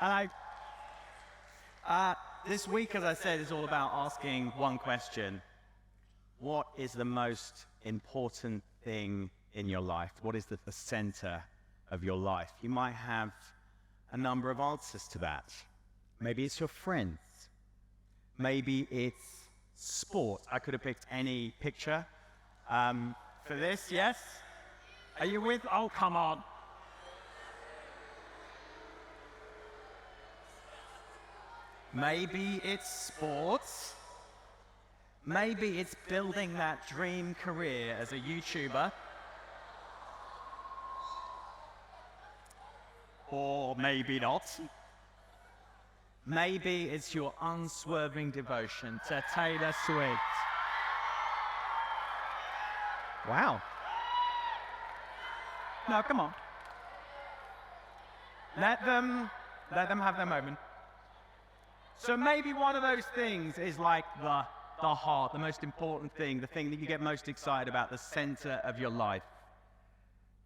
And this week, as I said, is all about asking one question. What is the most important thing in your life? What is the center of your life? You might have a number of answers to that. Maybe it's your friends. Maybe it's sport. I could have picked any picture for this, yes? Are you with? Oh, come on. Maybe it's sports. Maybe it's building that dream career as a YouTuber. Or maybe not. Maybe it's your unswerving devotion to Taylor Swift. Wow. No, come on. Let them have their moment. So maybe one of those things is like the heart, the most important thing, the thing that you get most excited about, the center of your life.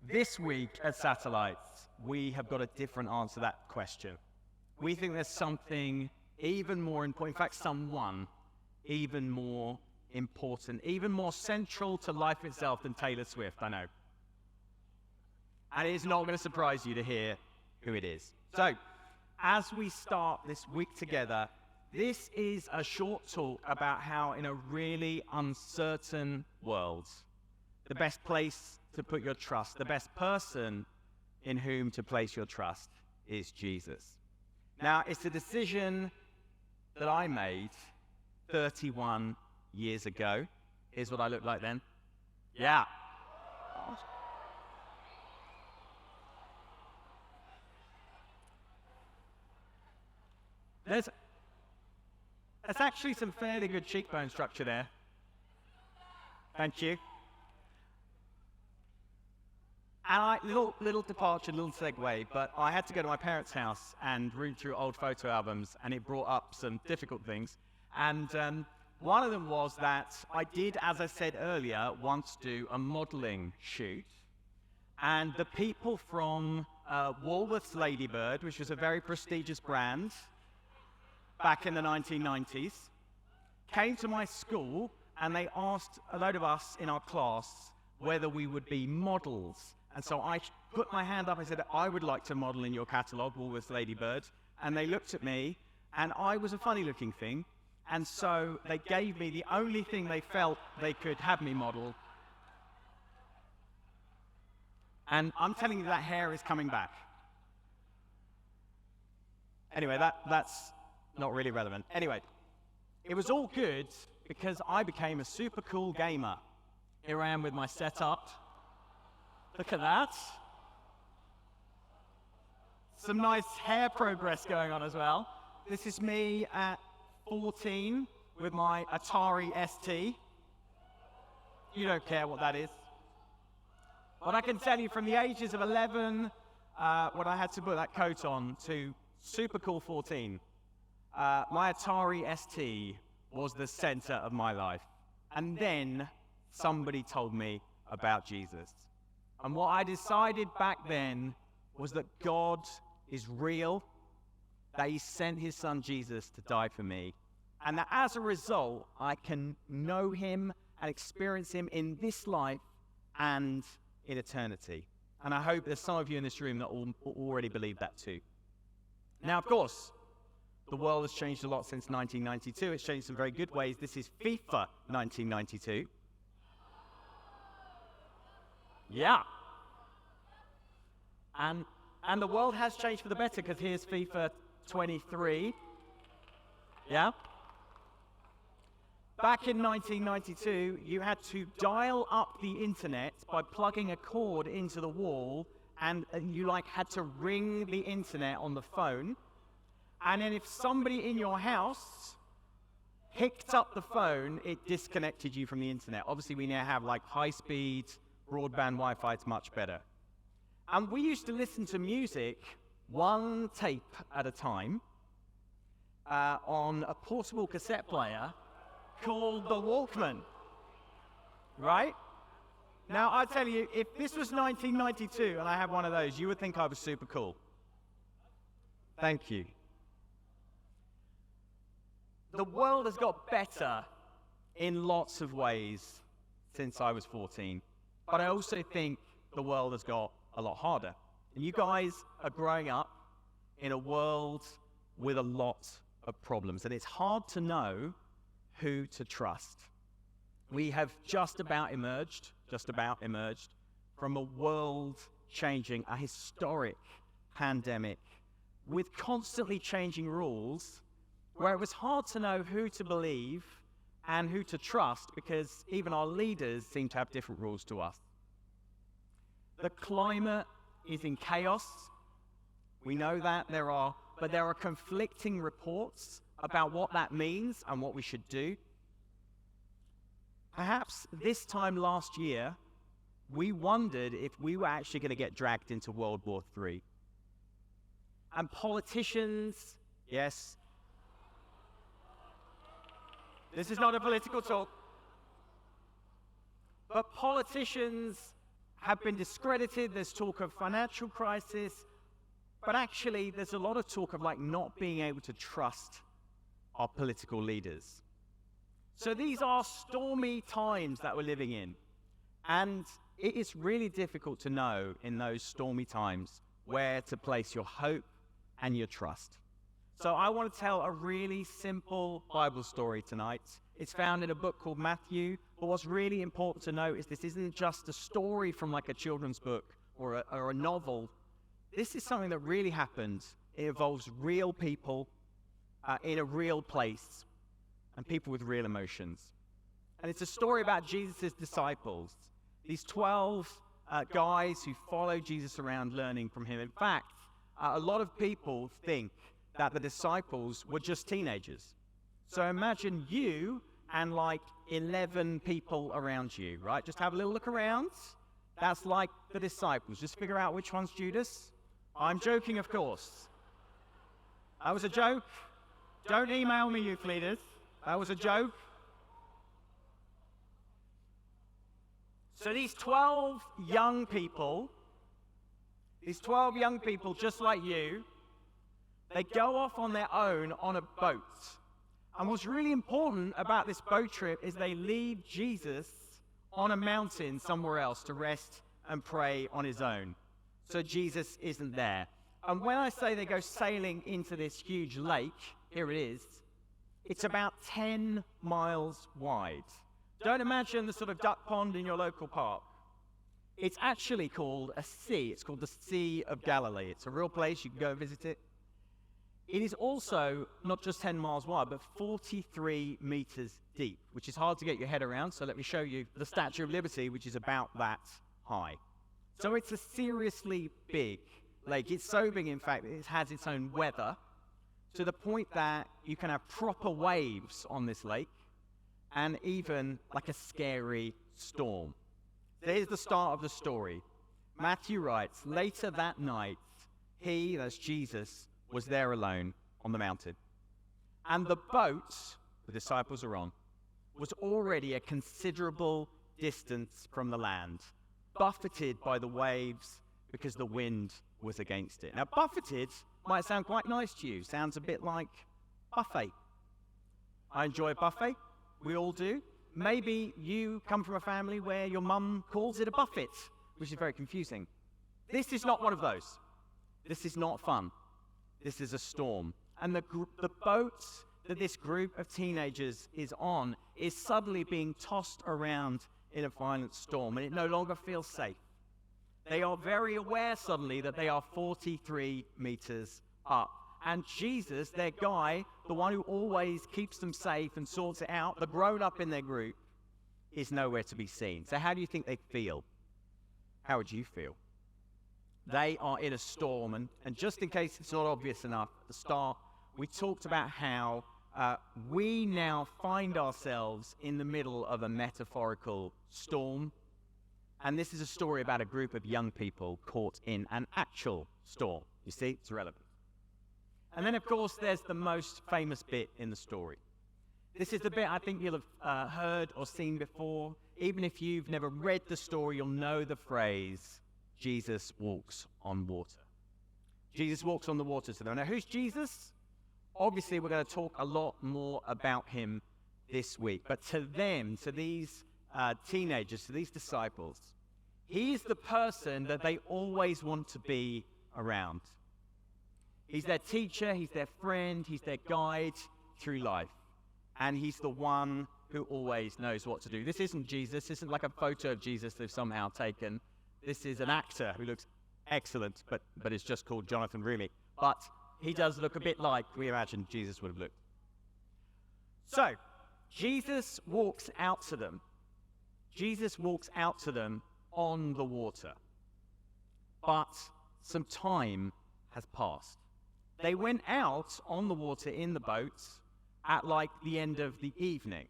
This week at Satellites, we have got a different answer to that question. We think there's something even more important, in fact, someone even more important, even more central to life itself than Taylor Swift, I know. And it is not going to surprise you to hear who it is. So, as we start this week together, this is a short talk about how in a really uncertain world, the best place to put your trust, the best person in whom to place your trust is Jesus. Now, it's a decision that I made 31 years ago. Here's what I looked like then. Yeah. There's actually some fairly good cheekbone structure there. Thank you. And little departure, little segue, but I had to go to my parents' house and read through old photo albums, and it brought up some difficult things. And one of them was that I did, as I said earlier, once do a modeling shoot. And the people from Woolworth's Ladybird, which was a very prestigious brand back in the 1990s, came to my school and they asked a load of us in our class whether we would be models. And so I put my hand up, I said, I would like to model in your catalogue, Woolworth's Ladybird. And they looked at me, and I was a funny-looking thing. And so they gave me the only thing they felt they could have me model. And I'm telling you, that hair is coming back. Anyway, that's not really relevant. Anyway, it was all good because I became a super cool gamer. Here I am with my setup. Look at that. Some nice hair progress going on as well. This is me at 14 with my Atari ST. You don't care what that is. But I can tell you from the ages of 11, when I had to put that coat on, to super cool 14, my Atari ST was the center of my life. And then somebody told me about Jesus. And what I decided back then was that God is real, that he sent his son Jesus to die for me, and that as a result, I can know him and experience him in this life and in eternity. And I hope there's some of you in this room that already believe that too. Now, of course, the world has changed a lot since 1992. It's changed in some very good ways. This is FIFA 1992. Yeah. And the world has changed for the better, because here's FIFA 23. Yeah. Back in 1992, you had to dial up the internet by plugging a cord into the wall, and you had to ring the internet on the phone. And then if somebody in your house picked up the phone, it disconnected you from the internet. Obviously, we now have high-speed broadband Wi-Fi. It's much better. And we used to listen to music one tape at a time on a portable cassette player called the Walkman, right? Now, I tell you, if this was 1992 and I had one of those, you would think I was super cool. Thank you. The world has got better in lots of ways since I was 14, but I also think the world has got a lot harder. And you guys are growing up in a world with a lot of problems, and it's hard to know who to trust. We have just about emerged from a world-changing, a historic pandemic with constantly changing rules, where it was hard to know who to believe and who to trust because even our leaders seem to have different rules to us. The climate is in chaos. We know that but there are conflicting reports about what that means and what we should do. Perhaps this time last year, we wondered if we were actually going to get dragged into World War III. And politicians, yes, this is not a political talk, but politicians have been discredited. There's talk of financial crisis, but actually there's a lot of talk of not being able to trust our political leaders. So these are stormy times that we're living in, and it is really difficult to know in those stormy times where to place your hope and your trust. So I want to tell a really simple Bible story tonight. It's found in a book called Matthew, but what's really important to note is this isn't just a story from a children's book or a novel. This is something that really happened. It involves real people in a real place and people with real emotions. And it's a story about Jesus' disciples, these 12 guys who follow Jesus around learning from him. In fact, a lot of people think that the disciples were just teenagers. So imagine you and 11 people around you, right? Just have a little look around. That's like the disciples. Just figure out which one's Judas. I'm joking, of course. That was a joke. Don't email me, youth leaders. That was a joke. So these 12 young people, just like you, they go off on their own on a boat. And what's really important about this boat trip is they leave Jesus on a mountain somewhere else to rest and pray on his own. So Jesus isn't there. And when I say they go sailing into this huge lake, here it is, it's about 10 miles wide. Don't imagine the sort of duck pond in your local park. It's actually called a sea. It's called the Sea of Galilee. It's a real place. You can go visit it. It is also not just 10 miles wide, but 43 meters deep, which is hard to get your head around. So let me show you the Statue of Liberty, which is about that high. So it's a seriously big lake. It's so big, in fact, it has its own weather, to the point that you can have proper waves on this lake, and even a scary storm. There's the start of the story. Matthew writes, later that night, he, that's Jesus, was there alone on the mountain. And the boat the disciples are on was already a considerable distance from the land, buffeted by the waves because the wind was against it. Now, buffeted might sound quite nice to you. Sounds a bit like buffet. I enjoy a buffet. We all do. Maybe you come from a family where your mum calls it a buffet, which is very confusing. This is not one of those. This is not fun. This is a storm. And the boat that this group of teenagers is on is suddenly being tossed around in a violent storm, and it no longer feels safe. They are very aware suddenly that they are 43 meters up. And Jesus, their guy, the one who always keeps them safe and sorts it out, the grown-up in their group, is nowhere to be seen. So how do you think they feel? How would you feel? They are in a storm, and just in case it's not obvious enough at the start, we talked about how we now find ourselves in the middle of a metaphorical storm. And this is a story about a group of young people caught in an actual storm. You see, it's relevant. And then, of course, there's the most famous bit in the story. This is the bit I think you'll have heard or seen before. Even if you've never read the story, you'll know the phrase, Jesus walks on water. Jesus walks on the water to them. Now, who's Jesus? Obviously, we're going to talk a lot more about him this week. But to them, to these teenagers, to these disciples, he's the person that they always want to be around. He's their teacher, he's their friend, he's their guide through life. And he's the one who always knows what to do. This isn't Jesus. This isn't like a photo of Jesus they've somehow taken. This is an actor who looks excellent, but is just called Jonathan Rumi. But he does look a bit like we imagine Jesus would have looked. So, Jesus walks out to them. Jesus walks out to them on the water. But some time has passed. They went out on the water in the boat at like the end of the evening.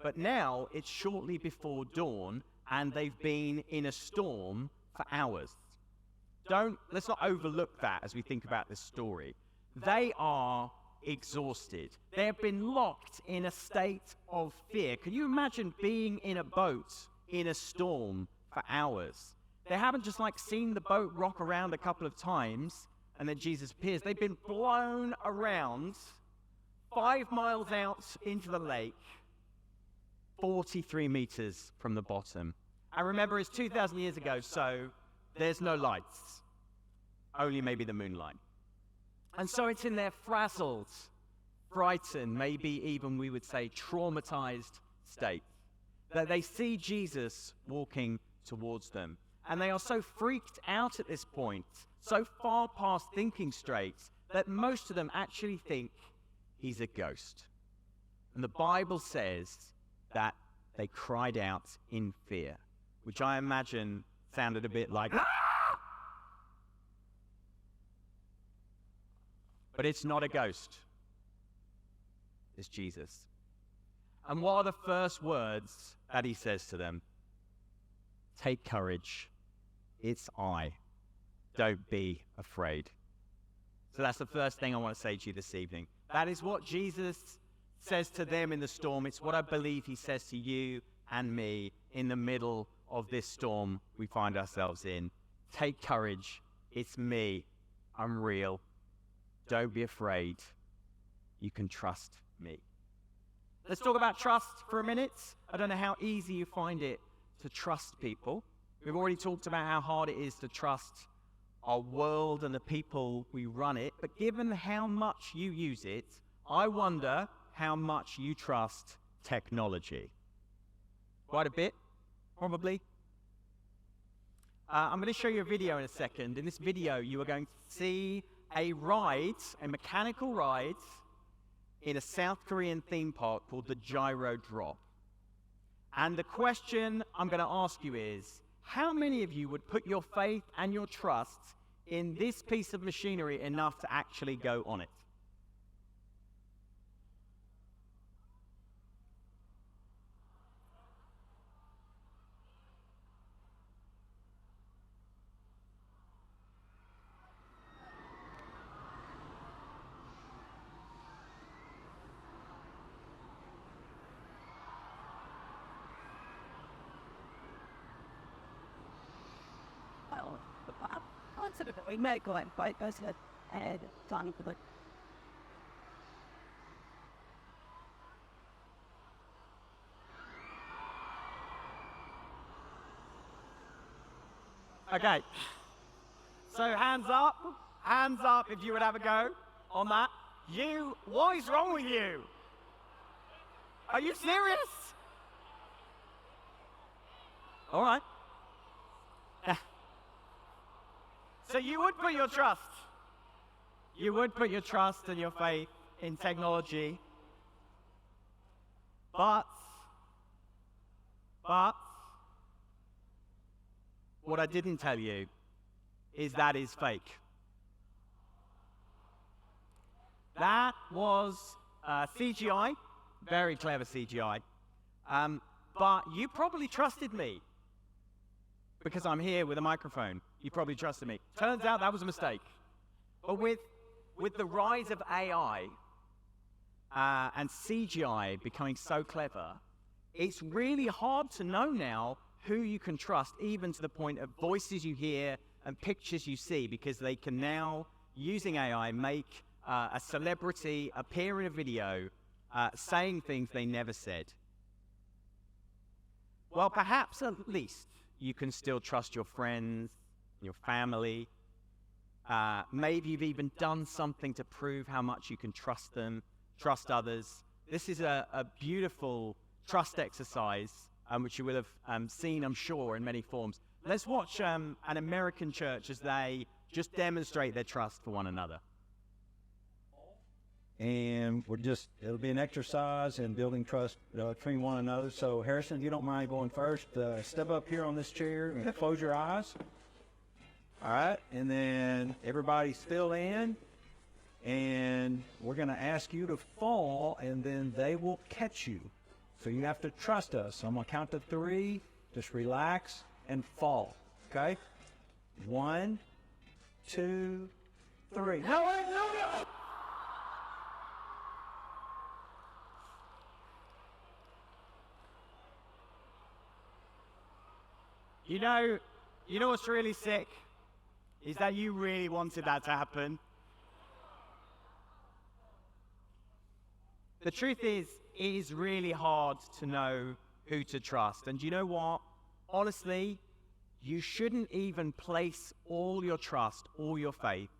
But now it's shortly before dawn and they've been in a storm for hours. Let's not overlook that as we think about this story. They are exhausted. They have been locked in a state of fear. Can you imagine being in a boat in a storm for hours? They haven't just like seen the boat rock around a couple of times and then Jesus appears. They've been blown around 5 miles out into the lake, 43 meters from the bottom. And remember, it's 2,000 years ago, so there's no lights, only maybe the moonlight. And so it's in their frazzled, frightened, maybe even we would say traumatized state that they see Jesus walking towards them. And they are so freaked out at this point, so far past thinking straight, that most of them actually think he's a ghost. And the Bible says that they cried out in fear, which I imagine sounded a bit like, "Ah!" But it's not a ghost. It's Jesus. And what are the first words that he says to them? Take courage. It's I. Don't be afraid. So that's the first thing I want to say to you this evening. That is what Jesus says to them in the storm. It's what I believe he says to you and me in the middle of this storm we find ourselves in. Take courage. It's me. I'm real. Don't be afraid. You can trust me. Let's talk about trust for a minute. I don't know how easy you find it to trust people. We've already talked about how hard it is to trust our world and the people we run it. But given how much you use it, I wonder how much you trust technology. Quite a bit, probably. I'm going to show you a video in a second. In this video, you are going to see a mechanical ride in a South Korean theme park called the Gyro Drop. And the question I'm going to ask you is, how many of you would put your faith and your trust in this piece of machinery enough to actually go on it? We may go and fight us and done for the Okay. So hands up if you would have a go on that. What is wrong with you? Are you serious? All right. So you would put your trust and your faith in technology, but what I didn't tell you is that is fake. That was CGI, very clever CGI, but you probably trusted me because I'm here with a microphone. You probably trusted me. Turns out that was a mistake. But with the rise of AI and CGI becoming so clever, it's really hard to know now who you can trust, even to the point of voices you hear and pictures you see, because they can now, using AI, make a celebrity appear in a video saying things they never said. Well, perhaps at least you can still trust your friends, your family. Maybe you've even done something to prove how much you can trust them, trust others. This is a beautiful trust exercise, which you will have seen, I'm sure, in many forms. Let's watch an American church as they just demonstrate their trust for one another. And it'll be an exercise in building trust between one another. So Harrison, if you don't mind going first, step up here on this chair and close your eyes. All right, and then everybody still in, and we're going to ask you to fall, and then they will catch you. So you have to trust us. So I'm going to count to 3, just relax and fall, okay? 1, 2, 3. No, wait, no! You know what's really sick? Is that you really wanted that to happen. The truth is, it is really hard to know who to trust. And you know what? Honestly, you shouldn't even place all your trust, all your faith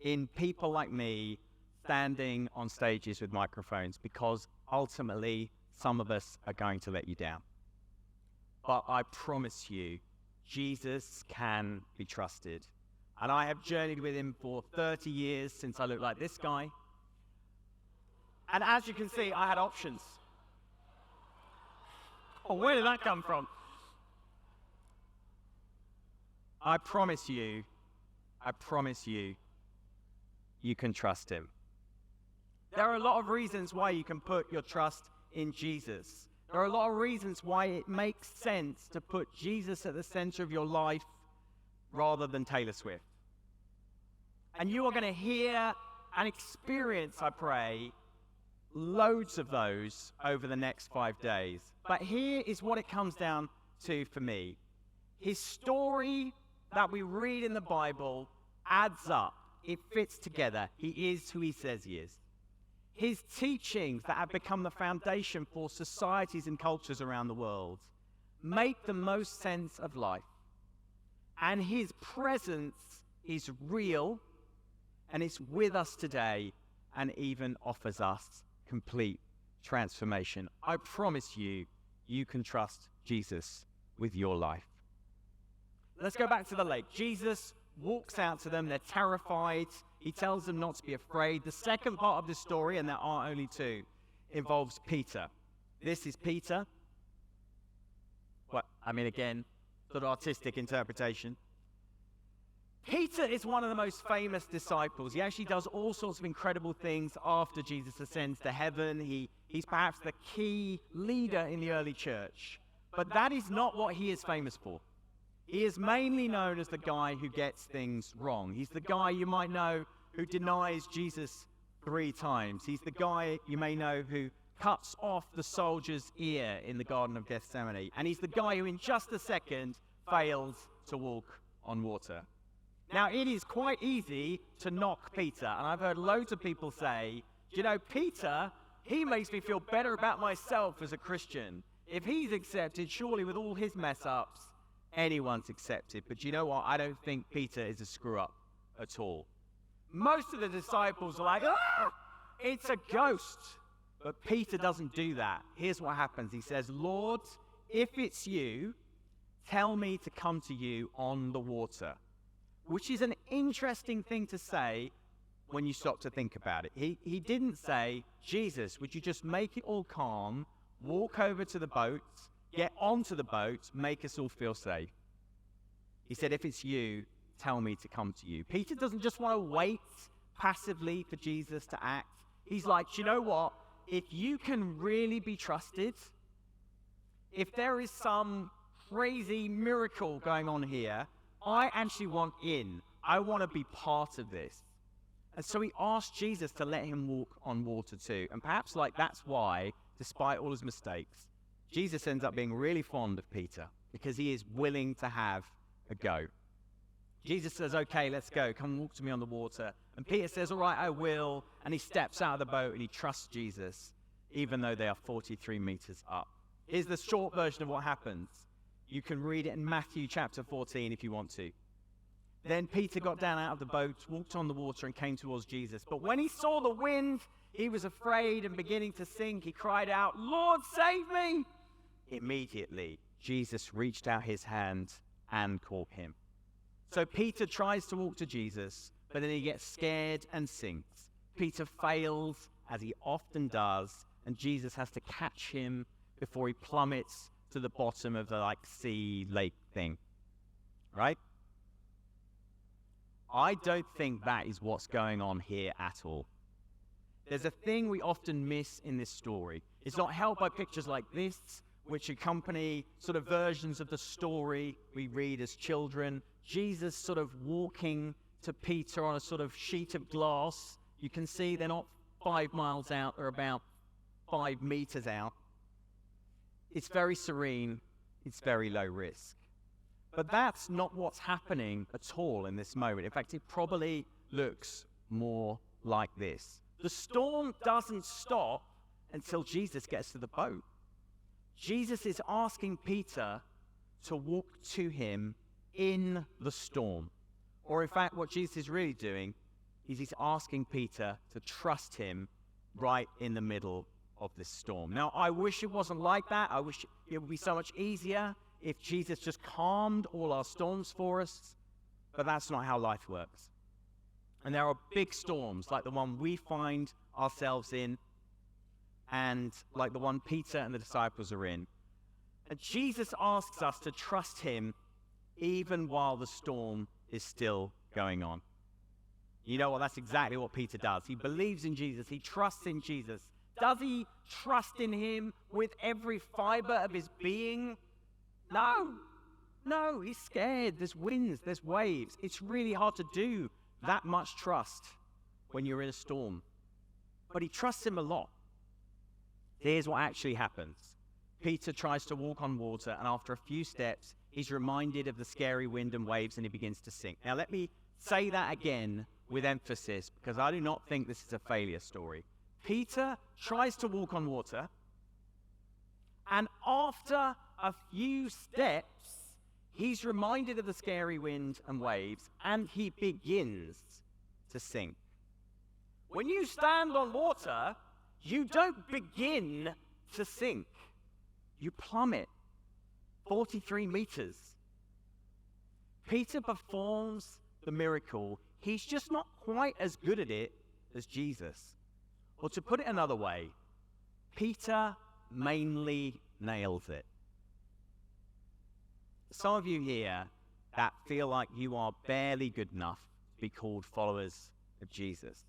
in people like me standing on stages with microphones, because ultimately, some of us are going to let you down. But I promise you, Jesus can be trusted. And I have journeyed with him for 30 years since I looked like this guy. And as you can see, I had options. Oh, where did that come from? I promise you, you can trust him. There are a lot of reasons why you can put your trust in Jesus. There are a lot of reasons why it makes sense to put Jesus at the center of your life rather than Taylor Swift. And you are going to hear and experience, I pray, loads of those over the next 5 days. But here is what it comes down to for me. His story that we read in the Bible adds up. It fits together. He is who he says he is. His teachings that have become the foundation for societies and cultures around the world make the most sense of life. And his presence is real, and it's with us today, and even offers us complete transformation. I promise you, you can trust Jesus with your life. Let's go back to the lake. Jesus walks out to them. They're terrified. He tells them not to be afraid. The second part of the story, and there are only 2, involves Peter. This is Peter. Well, again, sort of artistic interpretation. Peter is one of the most famous disciples. He actually does all sorts of incredible things after Jesus ascends to heaven. He's perhaps the key leader in the early church. But that is not what he is famous for. He is mainly known as the guy who gets things wrong. He's the guy you might know who denies Jesus 3 times. He's the guy you may know who cuts off the soldier's ear in the Garden of Gethsemane. And he's the guy who in just a second fails to walk on water. Now, it is quite easy to knock Peter. And I've heard loads of people say, Peter, he makes me feel better about myself as a Christian. If he's accepted, surely with all his mess-ups, anyone's accepted. But you know what? I don't think Peter is a screw-up at all. Most of the disciples are like, it's a ghost. But Peter doesn't do that. Here's what happens. He says, Lord, if it's you, tell me to come to you on the water. Which is an interesting thing to say when you stop to think about it. He didn't say, Jesus, would you just make it all calm, walk over to the boat, get onto the boat, make us all feel safe. He said, if it's you, tell me to come to you. Peter doesn't just want to wait passively for Jesus to act. He's like, you know what? If you can really be trusted, if there is some crazy miracle going on here, I actually want in. I want to be part of this. And so he asked Jesus to let him walk on water too. And perhaps that's why, despite all his mistakes, Jesus ends up being really fond of Peter because he is willing to have a go. Jesus says, okay, let's go. Come walk to me on the water. And Peter says, all right, I will. And he steps out of the boat and he trusts Jesus, even though they are 43 meters up. Here's the short version of what happens. You can read it in Matthew chapter 14 if you want to. Then Peter got down out of the boat, walked on the water, and came towards Jesus. But when he saw the wind, he was afraid and beginning to sink. He cried out, Lord, save me! Immediately, Jesus reached out his hand and caught him. So Peter tries to walk to Jesus, but then he gets scared and sinks. Peter fails, as he often does, and Jesus has to catch him before he plummets to the bottom of the sea lake thing. Right? I don't think that is what's going on here at all. There's a thing we often miss in this story. It's not helped by pictures like this, which accompany sort of versions of the story we read as children. Jesus sort of walking to Peter on a sort of sheet of glass. You can see they're not 5 miles out, they're about 5 meters out. It's very serene, it's very low risk. But that's not what's happening at all in this moment. In fact, it probably looks more like this. The storm doesn't stop until Jesus gets to the boat. Jesus is asking Peter to walk to him in the storm. Or in fact, what Jesus is really doing is he's asking Peter to trust him right in the middle of this storm. Now, I wish it wasn't like that. I wish it would be so much easier if Jesus just calmed all our storms for us, but that's not how life works. And there are big storms like the one we find ourselves in and like the one Peter and the disciples are in. And Jesus asks us to trust him even while the storm is still going on. You know what? That's exactly what Peter does. He believes in Jesus. He trusts in Jesus. Does he trust in him with every fiber of his being? No, he's scared. There's winds, there's waves. It's really hard to do that much trust when you're in a storm. But he trusts him a lot. Here's what actually happens. Peter tries to walk on water, and after a few steps, he's reminded of the scary wind and waves, and he begins to sink. Now, let me say that again with emphasis, because I do not think this is a failure story. Peter tries to walk on water, and after a few steps, he's reminded of the scary wind and waves, and he begins to sink. When you stand on water, you don't begin to sink. You plummet 43 meters. Peter performs the miracle. He's just not quite as good at it as Jesus. Or to put it another way, Peter mainly nails it. Some of you here that feel like you are barely good enough to be called followers of Jesus.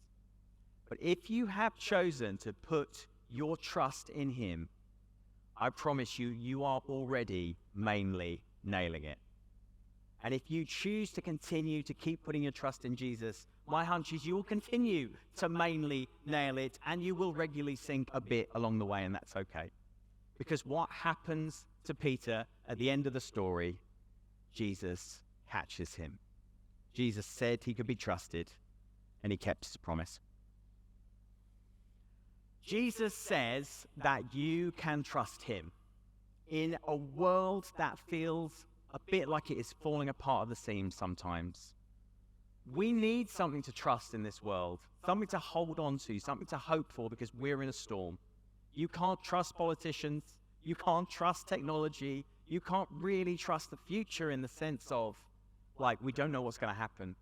But if you have chosen to put your trust in him, I promise you, you are already mainly nailing it. And if you choose to continue to keep putting your trust in Jesus, my hunch is you will continue to mainly nail it, and you will regularly sink a bit along the way, and that's okay. Because what happens to Peter at the end of the story, Jesus catches him. Jesus said he could be trusted, and he kept his promise. Jesus says that you can trust him in a world that feels a bit like it is falling apart at the seams sometimes. We need something to trust in this world, something to hold on to, something to hope for, because we're in a storm. You can't trust politicians, you can't trust technology, you can't really trust the future in the sense of, like, we don't know what's going to happen.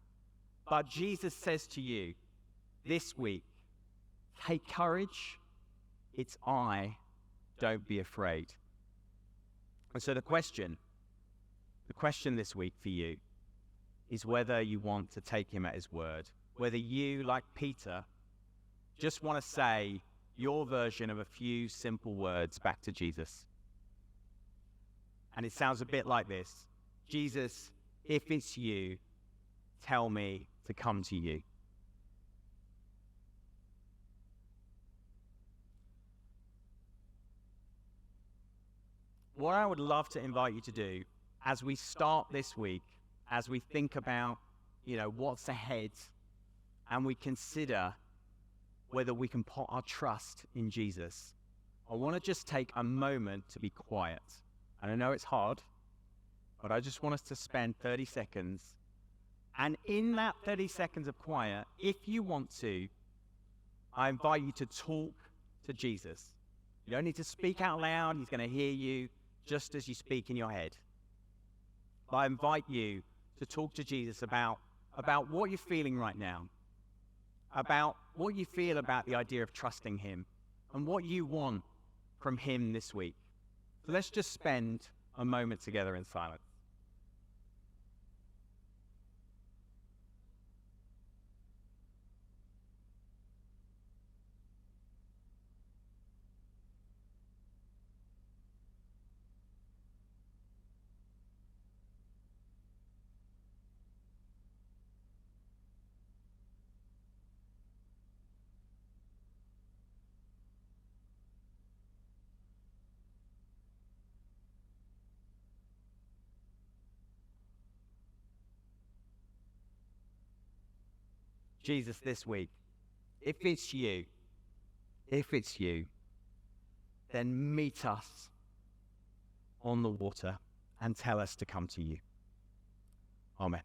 But Jesus says to you this week, take courage, it's I, don't be afraid. And so the question this week for you is whether you want to take him at his word, whether you, like Peter, just want to say your version of a few simple words back to Jesus. And it sounds a bit like this: Jesus, if it's you, tell me to come to you. What I would love to invite you to do as we start this week as we think about, what's ahead, and we consider whether we can put our trust in Jesus, I want to just take a moment to be quiet. And I know it's hard, but I just want us to spend 30 seconds. And in that 30 seconds of quiet, if you want to, I invite you to talk to Jesus. You don't need to speak out loud. He's going to hear you just as you speak in your head. But I invite you to talk to Jesus about what you're feeling right now, about what you feel about the idea of trusting him, and what you want from him this week. So let's just spend a moment together in silence. Jesus, this week, if it's you, then meet us on the water and tell us to come to you. Amen.